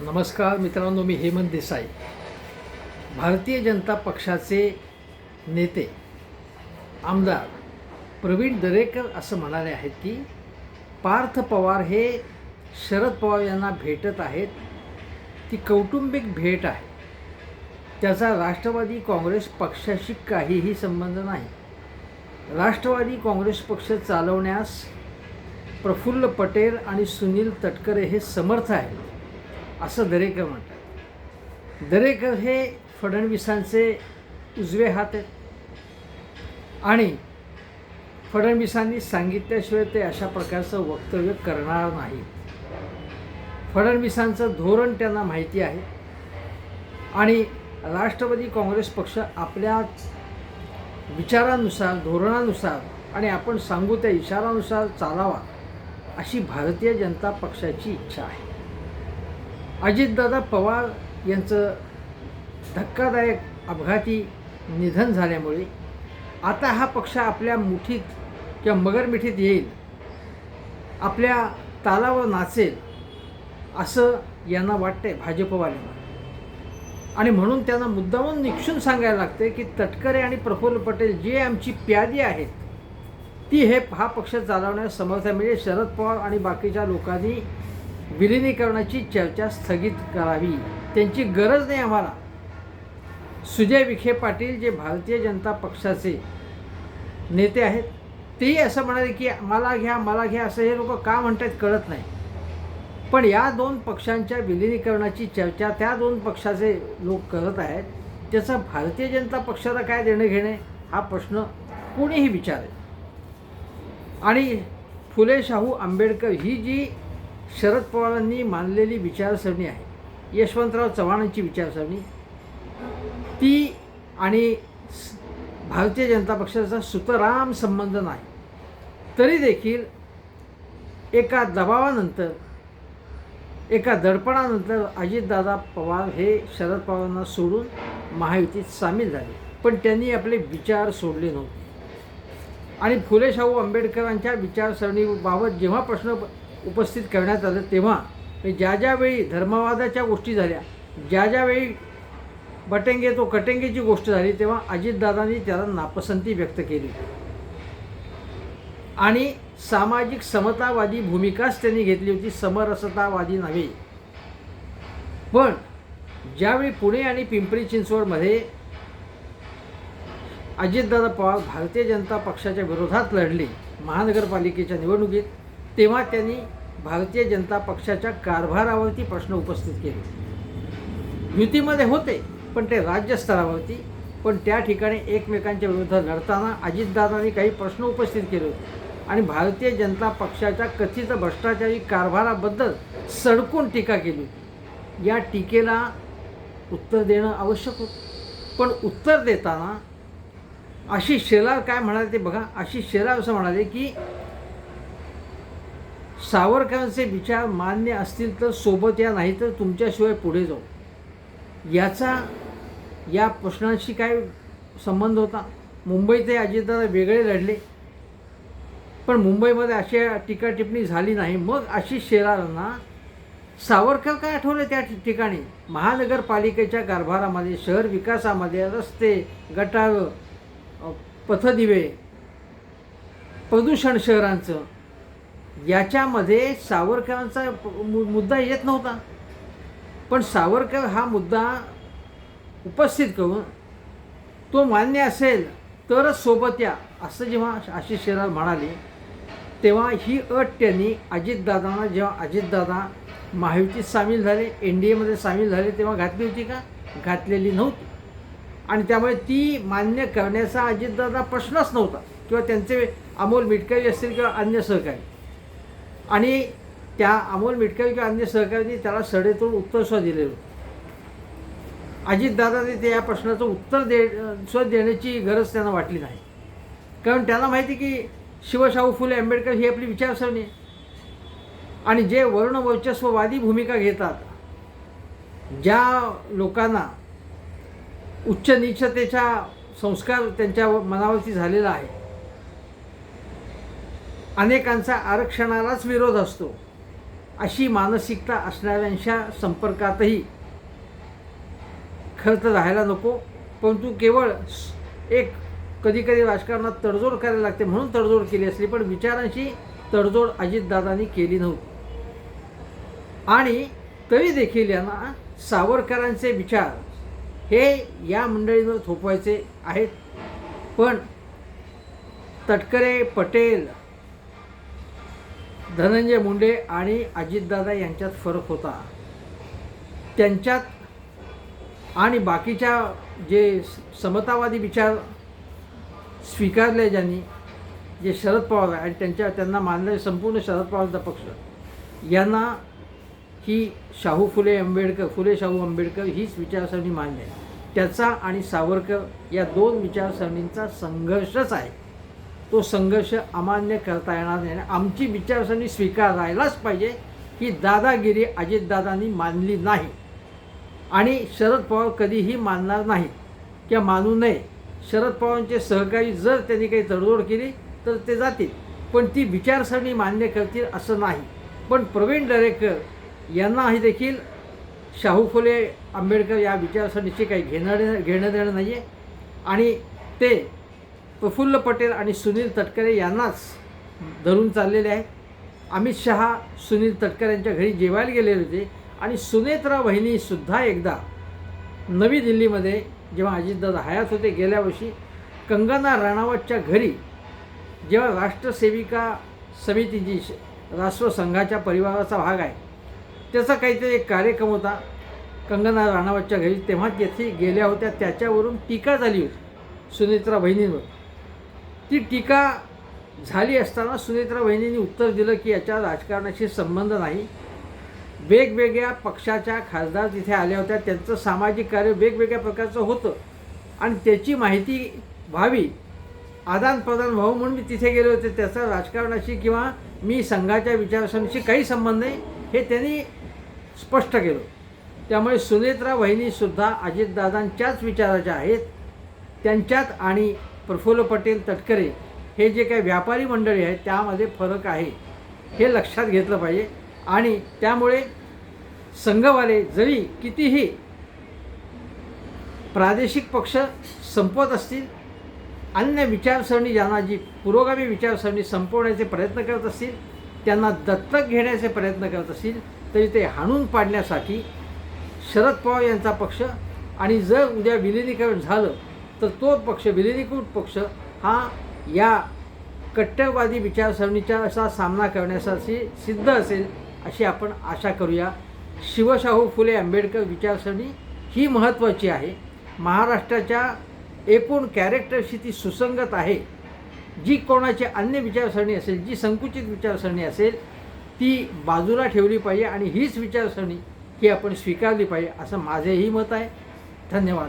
नमस्कार मित्रांनो, मी हेमंत देसाई. भारतीय जनता पक्षाचे नेते आमदार प्रवीण दरेकर असं म्हणाले आहेत की पार्थ पवार हे शरद पवार यांना भेटत आहेत. ती कौटुंबिक भेट आहे. त्याचा राष्ट्रवादी काँग्रेस पक्षाशी काहीही संबंध नाही. राष्ट्रवादी काँग्रेस पक्ष चालवण्यास प्रफुल्ल पटेल आणि सुनील तटकरे हे समर्थ आहेत असं दरेकर म्हणतात. दरेकर हे फडणवीसांचे उजवे हात आहेत आणि फडणवीसांनी सांगितल्याशिवाय ते अशा प्रकारचं वक्तव्य करणार नाही. फडणवीसांचं धोरण त्यांना माहिती आहे आणि राष्ट्रवादी काँग्रेस पक्ष आपल्या विचारानुसार, धोरणानुसार आणि आपण सांगू त्या इशारानुसार चालावा अशी भारतीय जनता पक्षाची इच्छा आहे. अजितदादा पवार यांचं धक्कादायक अपघाती निधन झाल्यामुळे आता हा पक्ष आपल्या मुठीत किंवा मगरमिठीत येईल, आपल्या तालावर नाचेल असं यांना वाटतंय भाजपवाल्यांना. आणि म्हणून त्यांना मुद्दामून निक्षून सांगायला लागते की तटकरे आणि प्रफुल्ल पटेल जे आमची प्यादी आहेत ती हा पक्ष चालवण्यास समर्थ आहे. म्हणजे शरद पवार आणि बाकीच्या लोकांनी विलिनीकरणाची चर्चा स्थगित करावी, त्यांची गरज नाही आम्हाला. सुजय विखे पाटील जे भारतीय जनता पक्षाचे नेते आहेत तेही असं म्हणाले की मला घ्या असं हे लोक का म्हणतात कळत नाही. पण या दोन पक्षांच्या विलिनीकरणाची चर्चा त्या दोन पक्षाचे लोक करत आहेत, त्याचा भारतीय जनता पक्षाला काय देणं घेणे हा प्रश्न कोणीही विचारेल. आणि फुले शाहू आंबेडकर ही जी शरद पवारांनी मानलेली विचारसरणी आहे, यशवंतराव चव्हाणांची विचारसरणी, ती आणि भारतीय जनता पक्षाचा सुतराम संबंध नाही. तरी देखील एका दबावानंतर, एका दडपणानंतर अजितदादा पवार हे शरद पवारांना सोडून महायुतीत सामील झाले. पण त्यांनी आपले विचार सोडले नव्हते. आणि फुले शाहू आंबेडकरांच्या विचारसरणीबाबत जेव्हा प्रश्न उपस्थित करण्यात आलं तेव्हा ज्यावेळी धर्मवादाच्या गोष्टी झाल्या, ज्यावेळी बटेंगे तो कटेंगेची गोष्ट झाली, तेव्हा अजितदादांनी त्याला नापसंती व्यक्त केली आणि सामाजिक समतावादी भूमिकाच त्यांनी घेतली होती, समरसतावादी नव्हे. पण ज्यावेळी पुणे आणि पिंपरी चिंचवडमध्ये अजितदादा पवार भारतीय जनता पक्षाच्या विरोधात लढले महानगरपालिकेच्या निवडणुकीत, तेव्हा त्यांनी भारतीय जनता पक्षाच्या कारभारावरती प्रश्न उपस्थित केले. युतीमध्ये होते पण ते राज्यस्तरावरती, पण त्या ठिकाणी एकमेकांच्या विरोधात लढताना अजितदादांनी काही प्रश्न उपस्थित केले होते आणि भारतीय जनता पक्षाच्या कथित भ्रष्टाचारी कारभाराबद्दल सडकून टीका केली होती. या टीकेला उत्तर देणं आवश्यक होतं. पण उत्तर देताना आशिष शेलार काय म्हणाले ते बघा. आशिष शेलार असं म्हणाले की सावरकरांचे विचार मान्य असतील तर सोबत या, नाही तर तुमच्याशिवाय पुढे जाऊ. याचा या प्रश्नांशी काय संबंध होता? मुंबईत अजितदादा वेगळे लढले पण मुंबईमध्ये अशी टीका टिप्पणी झाली नाही. मग आशिष शेलारांना सावरकर काय आठवले त्या ठिकाणी? महानगरपालिकेच्या कारभारामध्ये, शहर विकासामध्ये, रस्ते, गटार, पथदिवे, प्रदूषण शहरांचं, याच्यामध्ये सावरकरांचा मुद्दा येत नव्हता. पण सावरकर हा मुद्दा उपस्थित करून तो मान्य असेल तरच सोबत या असं जेव्हा आशिष शेलार म्हणाले, तेव्हा ही अट त्यांनी अजितदादांना, जेव्हा अजितदादा महायुतीत सामील झाले, NDAमध्ये सामील झाले, तेव्हा घातली होती का? घातलेली नव्हती. आणि त्यामुळे ती मान्य करण्याचा अजितदादा प्रश्नच नव्हता, किंवा त्यांचे अमोल मिटकरी असतील किंवा अन्य सहकारी. आणि त्या अमोल मिटकरी किंवा अन्य सहकाऱ्यांनी त्याला सडेतोड उत्तरसुद्धा दिलेलं होतं. अजितदादांनी ते या प्रश्नाचं उत्तर देण्याची गरज त्यांना वाटली नाही, कारण त्यांना माहिती की शिवशाहू फुले आंबेडकर ही आपली विचारसरणी आहे. आणि जे वर्णवर्चस्ववादी भूमिका घेतात, ज्या लोकांना उच्च नीचतेचा संस्कार त्यांच्या मनावरती झालेला आहे, अनेकांचा आरक्षणालाच विरोध असतो, अशी मानसिकता असणाऱ्यांच्या संपर्कातही खरं तर राहायला नको, परंतु केवळ एक कधीकधी राजकारणात तडजोड करायला लागते म्हणून तडजोड केली असली, पण विचारांची तडजोड अजितदादांनी केली नव्हती. आणि तरी देखील यांना सावरकरांचे विचार हे या मंडळींवर थोपवायचे आहेत. पण तटकरे, पटेल, धनंजय मुंडे आणि अजितदादा यांच्यात फरक होता. त्यांच्यात आणि बाकीच्या जे समतावादी विचार स्वीकारले ज्यांनी, जे शरद पवार आणि त्यांना मानलेले संपूर्ण शरद पवारांचा पक्ष, यांना ही फुले शाहू आंबेडकर हीच विचारसरणी मान्य आहे. त्याचा आणि सावरकर या दोन विचारसरणींचा संघर्षच आहे. तो संघर्ष अमान्य करता येणार नाही. आमची विचारसरणी स्वीकारायलाच पाहिजे ही दादागिरी अजितदादांनी मानली नाही आणि शरद पवार कधीही मानणार नाहीत किंवा मानू नये. शरद पवारांचे सहकारी जर त्यांनी काही तडजोड केली तर ते जातील, पण ती विचारसरणी मान्य करतील असं नाही. पण प्रवीण दरेकर यांनाही देखील शाहू फुले आंबेडकर या विचारसरणीचे काही घेणं देणं नाही आहे आणि ते प्रफुल्ल पटेल आणि सुनील तटकरे यांनाच धरून चाललेले आहे. अमित शहा सुनील तटकरे यांच्या घरी जेवायला गेलेले होते आणि सुनेत्रा वहिनीसुद्धा एकदा नवी दिल्लीमध्ये जेव्हा अजितदादा हयात होते गेल्या वर्षी कंगना राणावतच्या घरी, जेव्हा राष्ट्रसेविका समिती जी राष्ट्रसंघाच्या परिवाराचा भाग आहे त्याचा काहीतरी एक कार्यक्रम होता कंगना राणावतच्या घरी, तेव्हा तेथे गेल्या होत्या. त्याच्यावरून टीका झाली होती सुनेत्रा वहिनींवर. ती टीका झाली असताना सुनेत्रा वहिनींनी उत्तर दिलं की याच्या राजकारणाशी संबंध नाही. वेगवेगळ्या पक्षाच्या खासदार तिथे आल्या होत्या, त्यांचं सामाजिक कार्य वेगवेगळ्या प्रकारचं होतं आणि त्याची माहिती व्हावी, आदानप्रदान व्हावं म्हणून मी तिथे गेले होते. त्याचा राजकारणाशी किंवा मी संघाच्या विचारसरणीशी काही संबंध नाही हे त्यांनी स्पष्ट केलं. त्यामुळे सुनेत्रा वहिनीसुद्धा अजितदादांच्याच विचाराच्या आहेत. त्यांच्यात आणि प्रफुल्ल पटेल, तटकरे हे जे काही व्यापारी मंडळी आहेत त्यामध्ये फरक आहे हे लक्षात घेतलं पाहिजे. आणि त्यामुळे संघवाले जरी कितीही प्रादेशिक पक्ष संपवत असतील, अन्य विचारसरणी ज्यांना जी पुरोगामी विचारसरणी संपवण्याचे प्रयत्न करत असतील, त्यांना दत्तक घेण्याचे प्रयत्न करत असतील, तरी ते हाणून पाडण्यासाठी शरद पवार यांचा पक्ष आणि जर उद्या विलिनीकरण झालं तर तो पक्ष, विलिनीकृत पक्ष हा या कट्टरवादी विचारसरणीचा असा सामना करण्यासाठी सिद्ध असेल अशी आपण आशा करूया. शिवशाहू फुले आंबेडकर विचारसरणी ही महत्त्वाची आहे. महाराष्ट्राच्या एकूण कॅरेक्टरशी ती सुसंगत आहे. जी कोणाची अन्य विचारसरणी असेल, जी संकुचित विचारसरणी असेल ती बाजूला ठेवली पाहिजे आणि हीच विचारसरणी ही आपण स्वीकारली पाहिजे असं माझेही मत आहे. धन्यवाद.